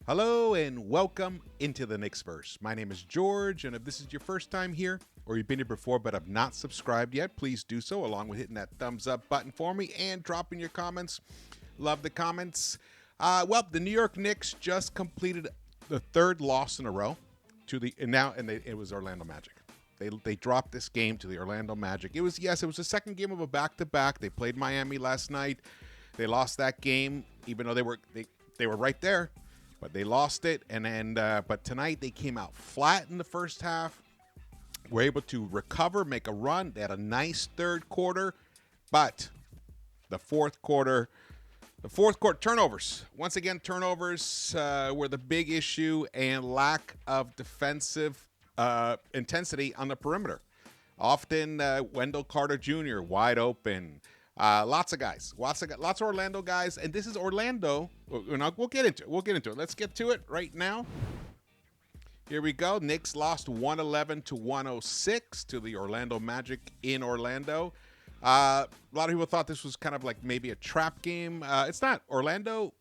Hello and welcome into the Knicks-Verse. My name is George, and if this is your first time here, or you've been here before but have not subscribed yet, please do so, along with hitting that thumbs up button for me and dropping your comments. Love the comments. The New York Knicks just completed the third loss in a row to it was Orlando Magic. They dropped this game to the Orlando Magic. It was the second game of a back-to-back. They played Miami last night. They lost that game, even though they were right there. But they lost it, but tonight they came out flat in the first half. Were able to recover, make a run. They had a nice third quarter, but the fourth quarter turnovers. Once again, turnovers were the big issue, and lack of defensive intensity on the perimeter. Often Wendell Carter Jr. wide open. Lots of guys, lots of Orlando guys, and this is Orlando. We'll get into it. Let's get to it right now. Here we go. Knicks lost 111-106 to the Orlando Magic in Orlando. A lot of people thought this was kind of like maybe a trap game. It's not. Orlando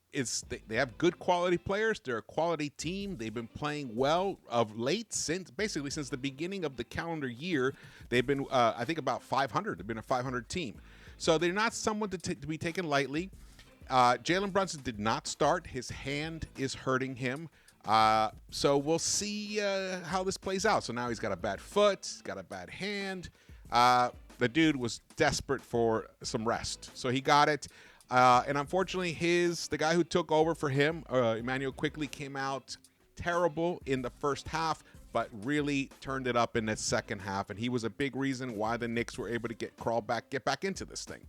they have good quality players. They're a quality team. They've been playing well of late since the beginning of the calendar year. They've been, I think, about 500. They've been a 500 team. So they're not someone to be taken lightly. Jalen Brunson did not start. His hand is hurting him. So we'll see how this plays out. So now he's got a bad foot. He's got a bad hand. The dude was desperate for some rest. So he got it. And unfortunately, the guy who took over for him, Emmanuel, quickly came out terrible in the first half, but really turned it up in the second half, and he was a big reason why the Knicks were able to get back into this thing.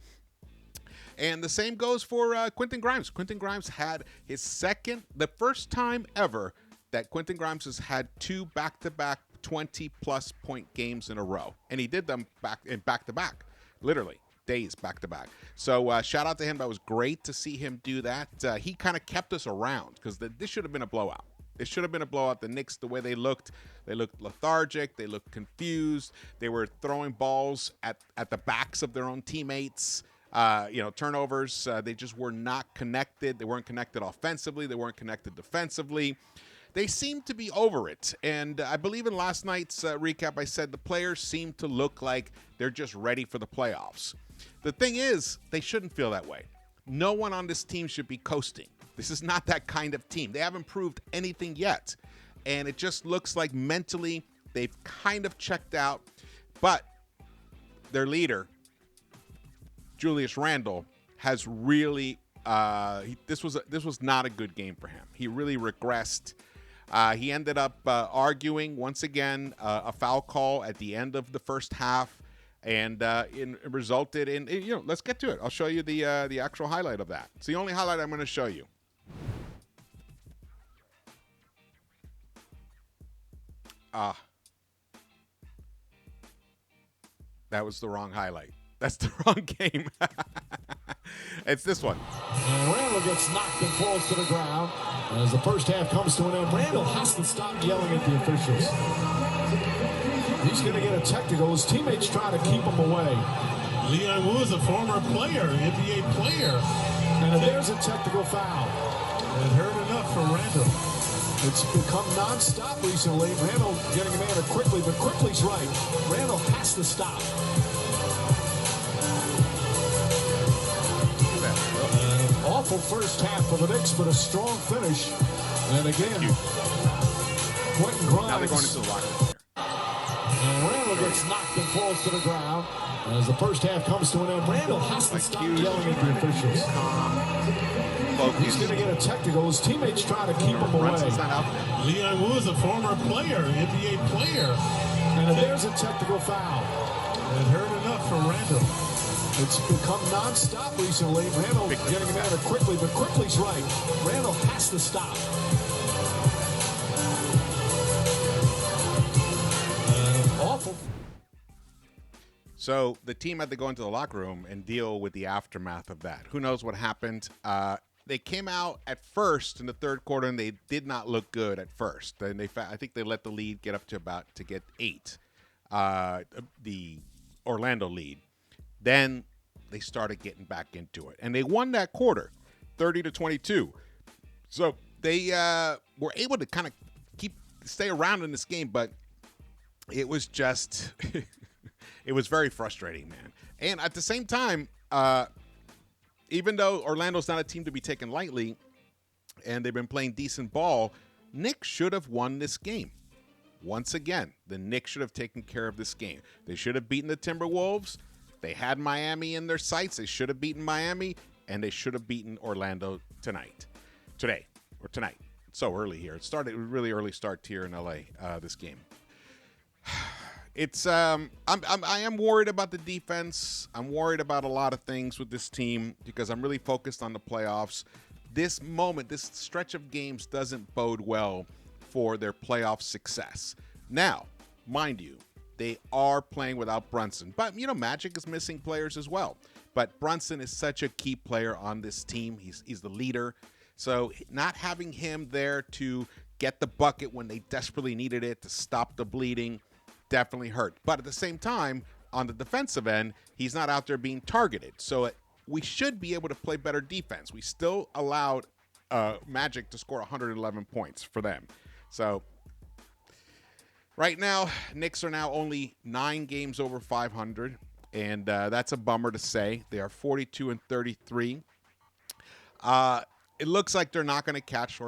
And the same goes for Quentin Grimes. Quentin Grimes had the first time ever that Quentin Grimes has had two back-to-back 20-plus point games in a row, and he did them back-to-back, literally. Days back-to-back. So shout out to him. That was great to see him do that. He kind of kept us around because this should have been a blowout. It should have been a blowout. The Knicks, the way they looked lethargic. They looked confused. They were throwing balls at the backs of their own teammates. Turnovers. They just were not connected. They weren't connected offensively. They weren't connected defensively. They seemed to be over it. And I believe in last night's recap, I said the players seem to look like they're just ready for the playoffs. The thing is, they shouldn't feel that way. No one on this team should be coasting. This is not that kind of team. They haven't proved anything yet. And it just looks like mentally they've kind of checked out. But their leader, Julius RANDLE, has really this was not a good game for him. He really regressed. He ended up arguing once again a foul call at the end of the first half, and it resulted in let's get to it. I'll show you the actual highlight of that. It's the only highlight I'm going to show you. That was the wrong highlight. That's the wrong game. It's this one. And Randle gets knocked and falls to the ground. As the first half comes to an end, Randle has to stop yelling at the officials. He's going to get a technical. His teammates try to keep him away. Leon Wu is a former player, NBA player. And there's a technical foul. It hurt enough for Randle. It's become non-stop recently. Randle getting a man to Quickly, but Quickly's right. Randle has to stop. Awful first half for the Knicks, but a strong finish. And again, Quentin Grimes. Now they're going into the locker room here. And Randle gets knocked and falls to the ground. As the first half comes to an end, Randle has to stop yelling at the officials. He's going to get a technical. His teammates try to keep him away. Leon Wu is a former player, NBA player. And there's a technical foul. It hurt enough for Randle. It's become non-stop recently. Randle getting a man to Quickly, but Quickly's right. Randle has to stop. Awful. So the team had to go into the locker room and deal with the aftermath of that. Who knows what happened? They came out at first in the third quarter, and they did not look good at first. And I think they let the lead get up to get 8, the Orlando lead. Then they started getting back into it, and they won that quarter, 30-22. So they were able to kind of stay around in this game, but it was just it was very frustrating, man. And at the same time, even though Orlando's not a team to be taken lightly, and they've been playing decent ball, Knicks should have won this game. Once again, the Knicks should have taken care of this game. They should have beaten the Timberwolves. They had Miami in their sights. They should have beaten Miami, and they should have beaten Orlando tonight. It's so early here. It started a really early start here in LA, this game. It's I am worried about the defense. I'm worried about a lot of things with this team because I'm really focused on the playoffs. This stretch of games doesn't bode well for their playoff success. Now, mind you, they are playing without Brunson. But, Magic is missing players as well. But Brunson is such a key player on this team. He's the leader. So not having him there to get the bucket when they desperately needed it to stop the bleeding definitely hurt. But at the same time, on the defensive end, he's not out there being targeted. So we should be able to play better defense. We still allowed Magic to score 111 points for them. So right now, Knicks are now only 9 games over 500, and that's a bummer to say. They are 42-33. It looks like they're not going to catch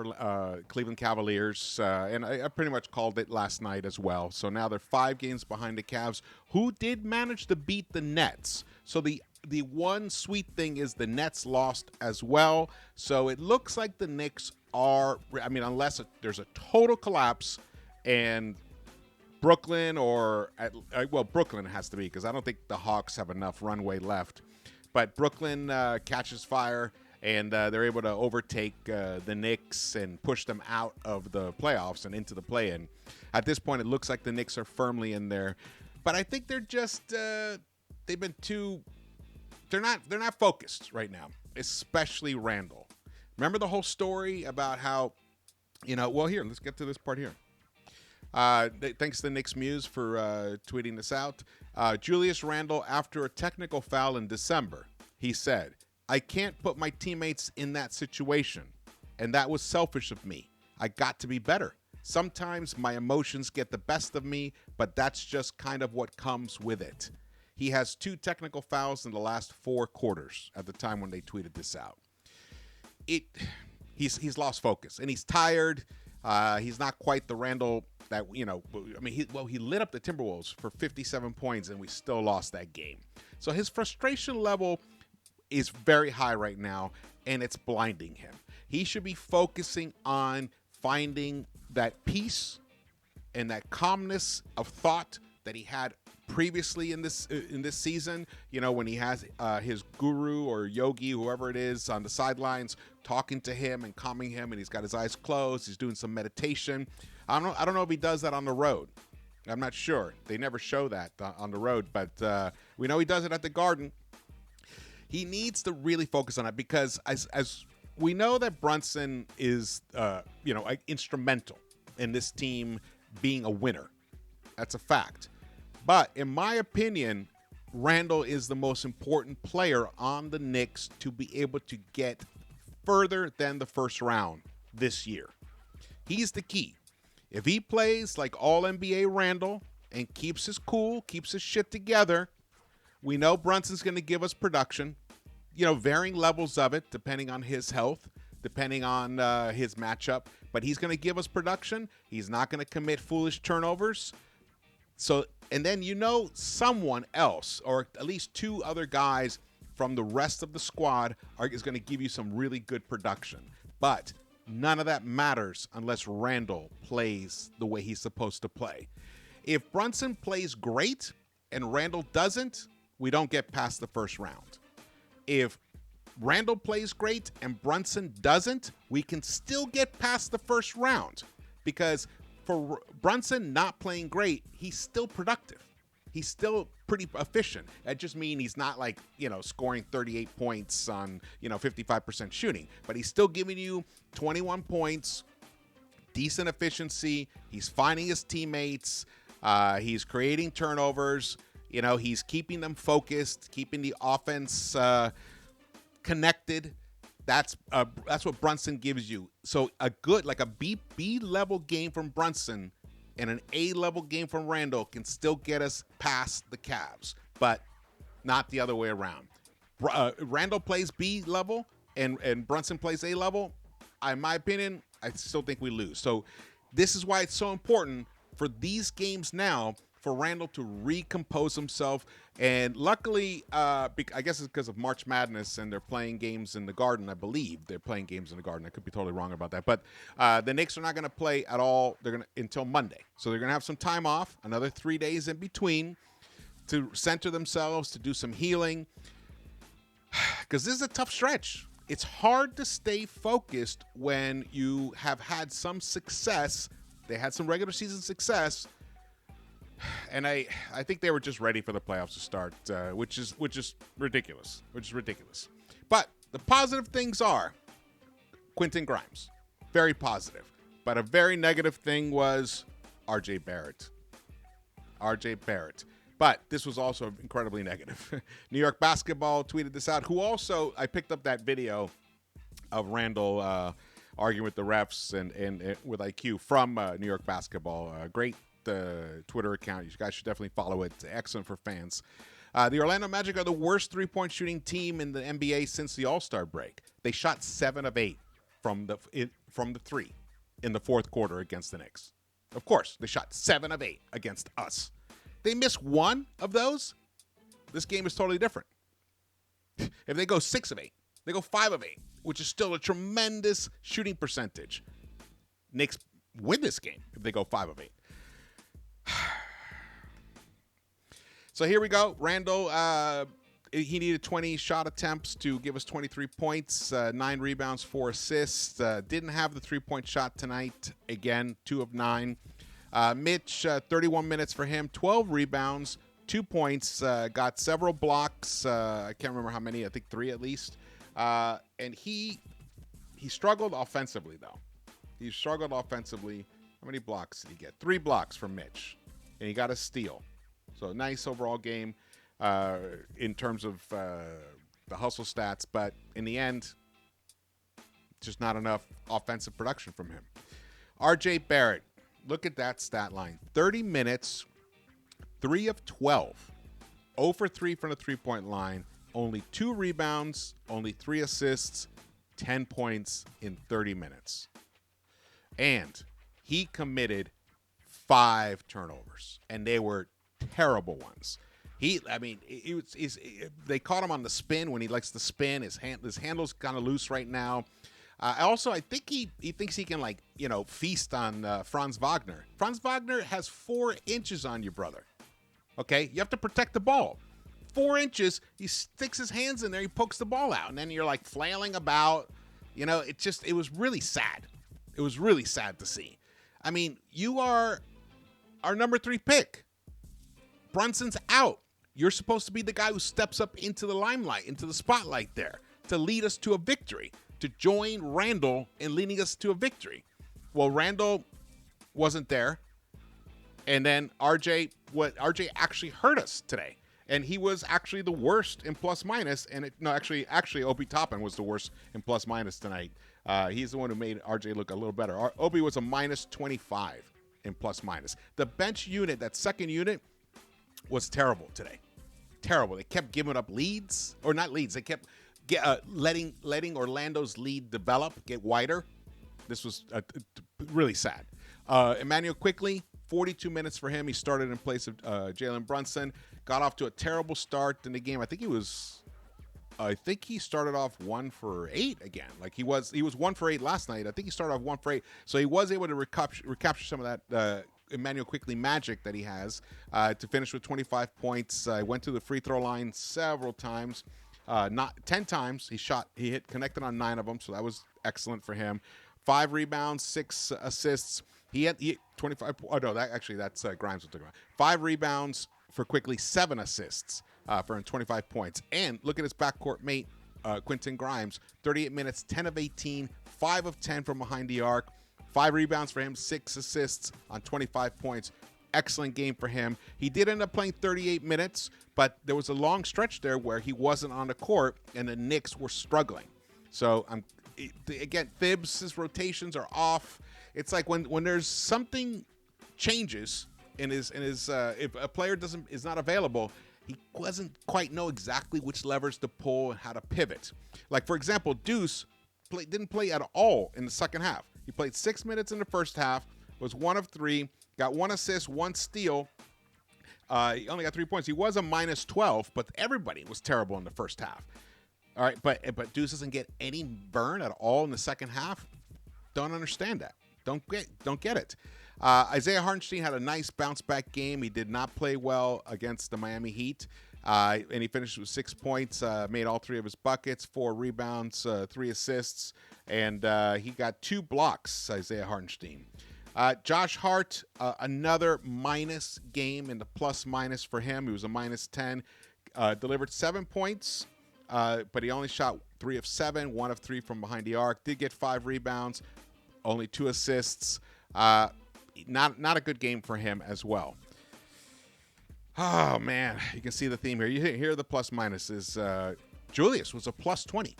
Cleveland Cavaliers, and I pretty much called it last night as well. So now they're 5 games behind the Cavs, who did manage to beat the Nets. So the one sweet thing is the Nets lost as well. So it looks like the Knicks are, unless there's a total collapse and Brooklyn Brooklyn has to be, because I don't think the Hawks have enough runway left. But Brooklyn catches fire, and they're able to overtake the Knicks and push them out of the playoffs and into the play-in. At this point, it looks like the Knicks are firmly in there. But I think they're just they've been too. They're not focused right now, especially Randle. Remember the whole story about how, here, let's get to this part here. Thanks to Knicks Muse for tweeting this out. Julius Randle, after a technical foul in December, he said, "I can't put my teammates in that situation, and that was selfish of me. I got to be better. Sometimes my emotions get the best of me, but that's just kind of what comes with it." He has 2 technical fouls in the last 4 quarters at the time when they tweeted this out. He's lost focus, and he's tired. He's not quite the Randle that, he lit up the Timberwolves for 57 points, and we still lost that game. So his frustration level is very high right now, and it's blinding him. He should be focusing on finding that peace and that calmness of thought that he had previously in this season, when he has his guru or yogi, whoever it is, on the sidelines talking to him and calming him, and he's got his eyes closed. He's doing some meditation. I don't know if he does that on the road. I'm not sure. They never show that on the road, but we know he does it at the Garden. He needs to really focus on it because as we know that Brunson is instrumental in this team being a winner. That's a fact. But in my opinion, Randle is the most important player on the Knicks to be able to get further than the first round this year. He's the key. If he plays like all NBA Randle and keeps his cool, keeps his shit together, we know Brunson's going to give us production, varying levels of it depending on his health, depending on his matchup. But he's going to give us production. He's not going to commit foolish turnovers. So, and then someone else, or at least 2 other guys from the rest of the squad is going to give you some really good production. But none of that matters unless Randle plays the way he's supposed to play. If Brunson plays great and Randle doesn't, we don't get past the first round. If Randle plays great and Brunson doesn't, we can still get past the first round because for Brunson not playing great, he's still productive. He's still pretty efficient. That just means he's not scoring 38 points on, 55% shooting, but he's still giving you 21 points, decent efficiency. He's finding his teammates. He's creating turnovers. He's keeping them focused, keeping the offense connected. That's what Brunson gives you. So a good, like a B level game from Brunson and an A level game from Randle can still get us past the Cavs, but not the other way around. Randle plays B level and Brunson plays A level. In my opinion, I still think we lose. So this is why it's so important for these games now for Randle to recompose himself. And luckily, I guess it's because of March Madness and they're playing games in the Garden. I believe they're playing games in the Garden. I could be totally wrong about that. But the Knicks are not going to play at all. They're until Monday. So they're going to have some time off, another 3 days in between to center themselves, to do some healing. Because this is a tough stretch. It's hard to stay focused when you have had some success. They had some regular season success. And I think they were just ready for the playoffs to start, which is ridiculous. But the positive things are Quentin Grimes, very positive. But a very negative thing was RJ Barrett. But this was also incredibly negative. New York Basketball tweeted this out, who also, I picked up that video of Randle arguing with the refs and with IQ from New York Basketball. Great Twitter account. You guys should definitely follow it. It's excellent for fans. The Orlando Magic are the worst three-point shooting team in the NBA since the All-Star break. They shot 7 of 8 from the three in the fourth quarter against the Knicks. Of course, they shot 7 of 8 against us. They miss 1 of those, this game is totally different. If they go 6 of 8, they go 5 of 8, which is still a tremendous shooting percentage. Knicks win this game if they go 5 of 8. So here we go. Randle, he needed 20 shot attempts to give us 23 points, 9 rebounds, 4 assists. Didn't have the 3-point shot tonight. Again, 2 of 9. Mitch, 31 minutes for him, 12 rebounds, 2 points, got several blocks. I can't remember how many, I think 3 at least. And he struggled offensively, though. How many blocks did he get? 3 blocks from Mitch, and he got a steal. So nice overall game in terms of the hustle stats, but in the end, just not enough offensive production from him. RJ Barrett, look at that stat line. 30 minutes, 3 of 12. 0 for 3 from the three-point line. Only 2 rebounds, only 3 assists, 10 points in 30 minutes. And he committed 5 turnovers, and they were terrible ones. They caught him on the spin when he likes to spin. His handle's kind of loose right now. Also, I think he thinks he can, feast on Franz Wagner. Franz Wagner has 4 inches on you, brother. Okay? You have to protect the ball. 4 inches, he sticks his hands in there, he pokes the ball out, and then you're, flailing about. It was really sad. It was really sad to see. I mean, you are our number 3 pick. Brunson's out. You're supposed to be the guy who steps up into the limelight, into the spotlight there, to lead us to a victory, to join Randle in leading us to a victory. Well, Randle wasn't there. And then RJ actually hurt us today. And he was actually the worst in plus minus. Actually, Obi Toppin was the worst in plus minus tonight. He's the one who made RJ look a little better. Obi was a minus 25 in plus minus. The bench unit, that second unit, was terrible today. Terrible. They kept giving up leads, or not leads. They kept letting Orlando's lead develop, get wider. This was really sad. Emmanuel Quickley, 42 minutes for him. He started in place of Jalen Brunson. Got off to a terrible start in the game. I think he started off 1 for 8 again. He was 1 for 8 last night. I think he started off 1 for 8. So he was able to recapture some of that Emmanuel Quickley magic that he has to finish with 25 points. Went to the free throw line several times. Not 10 times. He hit connected on 9 of them, so that was excellent for him. 5 rebounds, 6 assists. He had 25. Oh no, that's Grimes we're talking about. 5 rebounds for Quickley, 7 assists for 25 points. And look at his backcourt mate, Quentin Grimes, 38 minutes, 10 of 18, 5 of 10 from behind the arc. 5 rebounds for him, 6 assists on 25 points. Excellent game for him. He did end up playing 38 minutes, but there was a long stretch there where he wasn't on the court and the Knicks were struggling. So again, Thibs' rotations are off. It's like when there's something changes in his if a player is not available, he doesn't quite know exactly which levers to pull and how to pivot. Like, for example, Deuce didn't play at all in the second half. He played 6 minutes in the first half, was 1 of 3, got 1 assist, 1 steal. He only got 3 points. He was a minus 12, but everybody was terrible in the first half. All right, but Deuce doesn't get any burn at all in the second half. Don't understand that. Don't get it. Isaiah Hartenstein had a nice bounce-back game. He did not play well against the Miami Heat, and he finished with 6 points, made all 3 of his buckets, 4 rebounds, 3 assists, and he got 2 blocks, Isaiah Hartenstein. Josh Hart, another minus game in the plus-minus for him. He was a minus 10, delivered 7 points, but he only shot 3 of 7, 1 of 3 from behind the arc, did get 5 rebounds, only 2 assists. Not a good game for him as well. Oh, man. You can see the theme here. You hear the plus minuses. Julius was a plus 20.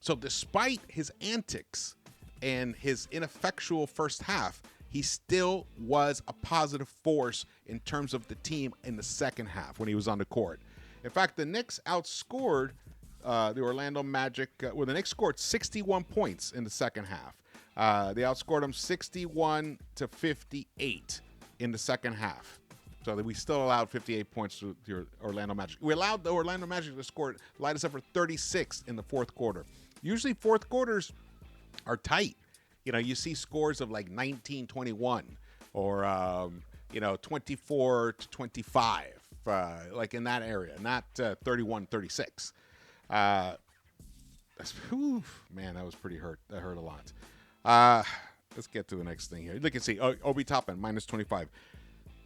So despite his antics and his ineffectual first half, he still was a positive force in terms of the team in the second half when he was on the court. In fact, the Knicks outscored the Orlando Magic. The Knicks scored 61 points in the second half. They outscored them 61-58 in the second half. So that we still allowed 58 points to the Orlando Magic. We allowed the Orlando Magic to light us up for 36 in the fourth quarter. Usually fourth quarters are tight. You know, you see scores of like 19-21 or, 24-25, like in that area, not 31-36. Man, that was pretty hurt. That hurt a lot. Let's get to the next thing here. Look and see. Obi Toppin, minus 25.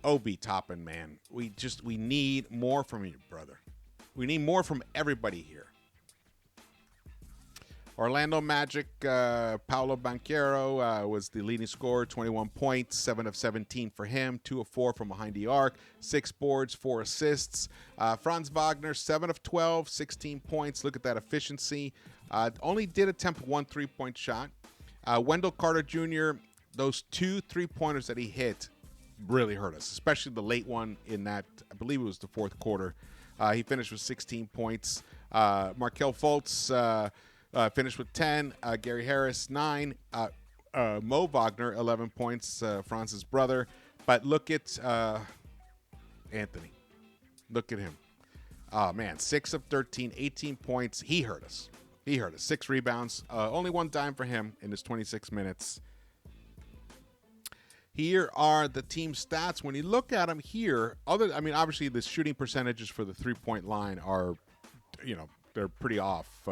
Obi Toppin, man. We need more from you, brother. We need more from everybody here. Orlando Magic, Paolo Banchero was the leading scorer, 21 points, 7 of 17 for him, 2 of 4 from behind the arc, 6 boards, 4 assists. Franz Wagner, 7 of 12, 16 points. Look at that efficiency. Only did attempt 1 3-point shot. Wendell Carter Jr., those 2 3-pointers that he hit really hurt us, especially the late one in that, I believe it was the fourth quarter. He finished with 16 points. Markelle Fultz finished with 10. Gary Harris, 9. Mo Wagner, 11 points, Franz's brother. But look at Anthony. Look at him. Oh, man, 6 of 13, 18 points. He hurt us. 6 rebounds. Only 1 dime for him in his 26 minutes. Here are the team stats. When you look at them here, obviously the shooting percentages for the 3-point line are, they're pretty off.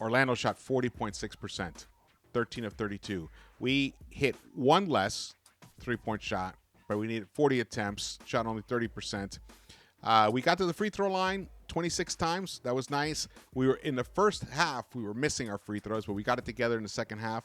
Orlando shot 40.6%, 13 of 32. We hit 1 less 3-point shot, but we needed 40 attempts, shot only 30%. We got to the free throw line 26 times. That was nice. We were in the first half, we were missing our free throws, but we got it together in the second half.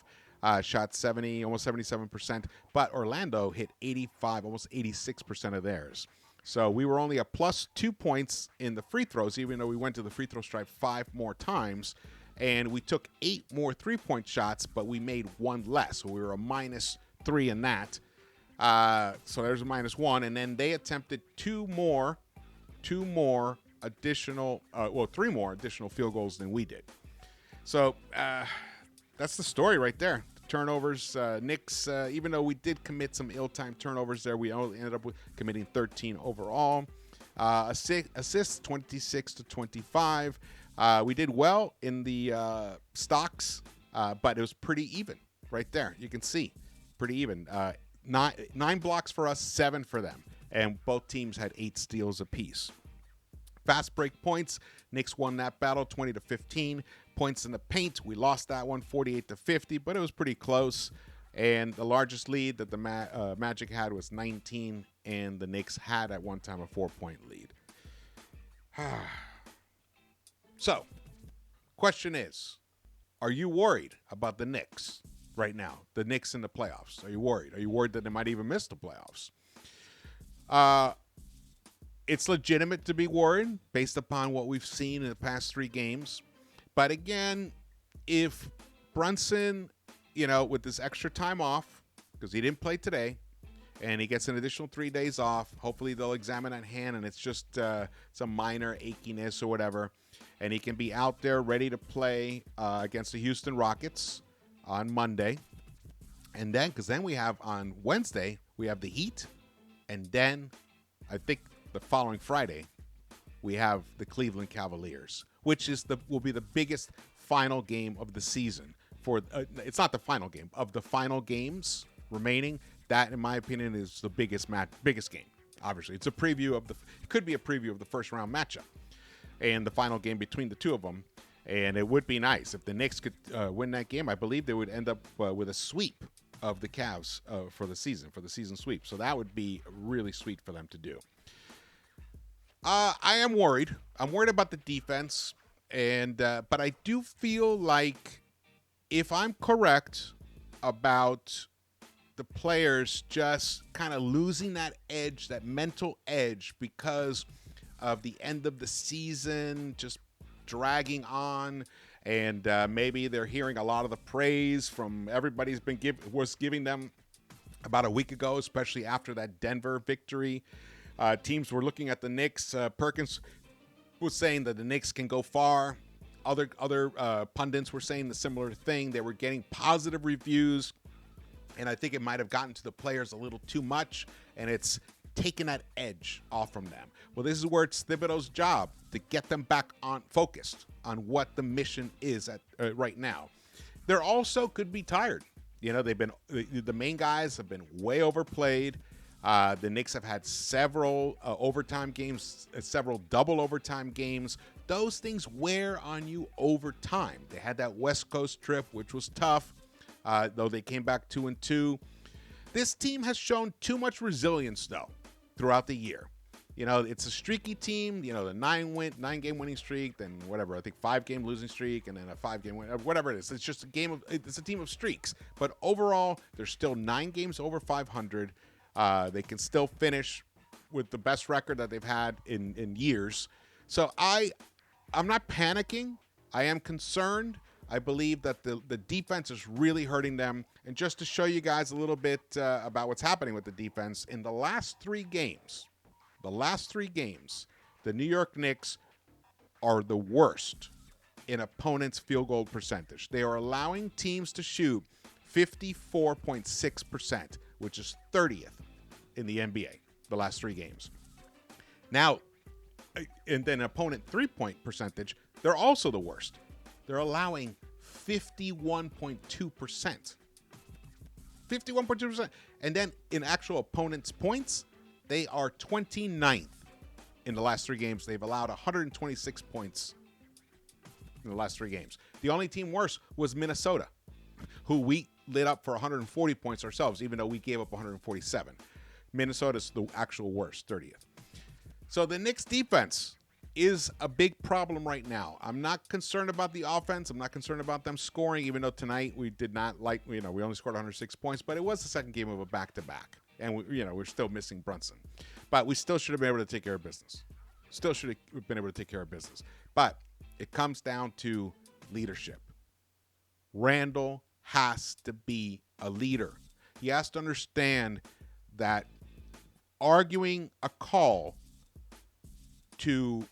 Shot 70, almost 77%. But Orlando hit 85, almost 86% of theirs. So we were only a plus 2 points in the free throws, even though we went to the free throw stripe 5 more times. And we took 8 more 3-point shots, but we made 1 less. So we were a minus 3 in that. So there's a minus 1. And then they attempted 3 more additional field goals than we did. So that's the story right there. Turnovers, Knicks, even though we did commit some ill-timed turnovers there, we only ended up with committing 13 overall. Assists, 26-25. We did well in the stocks, but it was pretty even right there. You can see, pretty even. 9 blocks for us, 7 for them. And both teams had 8 steals apiece. Fast break points, Knicks won that battle 20-15. Points in the paint, we lost that one 48-50, but it was pretty close. And the largest lead that the Magic had was 19, and the Knicks had at one time a 4-point lead. So, question is, are you worried about the Knicks right now? The Knicks in the playoffs. Are you worried? Are you worried that they might even miss the playoffs? It's legitimate to be worried based upon what we've seen in the past 3 games. But again, if Brunson, with this extra time off, because he didn't play today, and he gets an additional 3 days off, hopefully they'll examine that hand and it's just some minor achiness or whatever, and he can be out there ready to play against the Houston Rockets on Monday. And then, because then we have on Wednesday, we have the Heat, and then I think the following Friday, we have the Cleveland Cavaliers, which will be the biggest final game of the season. It's not the final game of the final games remaining. That, in my opinion, is the biggest game. Obviously, it's a preview of it could be a preview of the first round matchup and the final game between the two of them. And it would be nice if the Knicks could win that game. I believe they would end up with a sweep of the Cavs for the season sweep. So that would be really sweet for them to do. I am worried. I'm worried about the defense, but I do feel like if I'm correct about the players just kind of losing that edge, that mental edge, because of the end of the season just dragging on, and maybe they're hearing a lot of the praise from everybody's was giving them about a week ago, especially after that Denver victory. Teams were looking at the Knicks. Perkins was saying that the Knicks can go far. Other pundits were saying the similar thing. They were getting positive reviews, and I think it might have gotten to the players a little too much, and it's taken that edge off from them. Well, this is where it's Thibodeau's job to get them back on focused on what the mission is at right now. They're also could be tired. They've been the main guys have been way overplayed. The Knicks have had several overtime games, several double overtime games. Those things wear on you over time. They had that West Coast trip, which was tough, though they came back 2-2. This team has shown too much resilience, though, throughout the year. It's a streaky team. The 9-game winning streak, then whatever. I think 5-game losing streak, and then a 5-game win, whatever it is. It's just it's a team of streaks. But overall, they're still 9 games over 500. They can still finish with the best record that they've had in years. So I'm not panicking. I am concerned. I believe that the defense is really hurting them. And just to show you guys a little bit about what's happening with the defense, in the last 3 games, the New York Knicks are the worst in opponents' field goal percentage. They are allowing teams to shoot 54.6%, which is 30th in the NBA, the last 3 games. Now, and then opponent 3-point percentage, they're also the worst. They're allowing 51.2%. 51.2%. And then in actual opponents' points, they are 29th in the last 3 games. They've allowed 126 points in the last 3 games. The only team worse was Minnesota, who we lit up for 140 points ourselves, even though we gave up 147. Minnesota's the actual worst, 30th. So the Knicks defense is a big problem right now. I'm not concerned about the offense. I'm not concerned about them scoring, even though tonight we did not we only scored 106 points, but it was the second game of a back-to-back. And we're still missing Brunson. But we still should have been able to take care of business. But it comes down to leadership. Randle has to be a leader. He has to understand that arguing a call to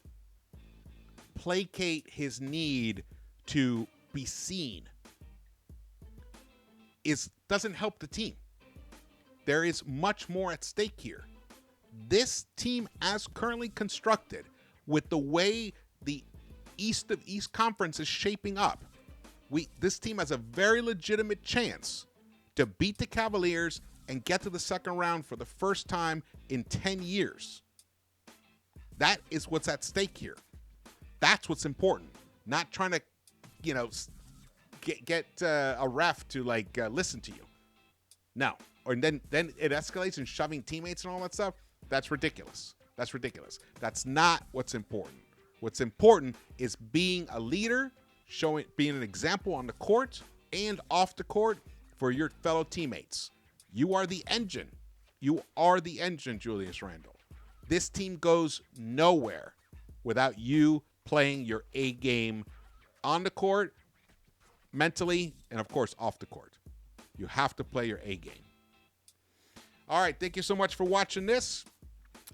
placate his need to be seen doesn't help the team. There is much more at stake here. This team, as currently constructed, with the way the East Conference is shaping up, this team has a very legitimate chance to beat the Cavaliers and get to the second round for the first time in 10 years. That is what's at stake here. That's what's important. Not trying to, get a ref to listen to you. No. Or then it escalates and shoving teammates and all that stuff. That's ridiculous. That's not what's important. What's important is being a leader, being an example on the court and off the court for your fellow teammates. You are the engine. Julius Randle. This team goes nowhere without you playing your A game on the court, mentally, and of course off the court. You have to play your A game. All right, thank you so much for watching this.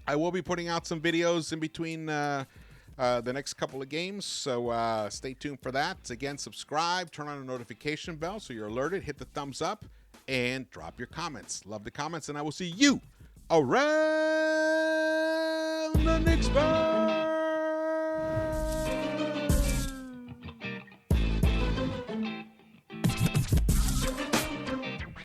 I will be putting out some videos in between the next couple of games, so stay tuned for that. Again, subscribe, turn on the notification bell so you're alerted, hit the thumbs up, and drop your comments. Love the comments, and I will see you around the Knicks-Verse.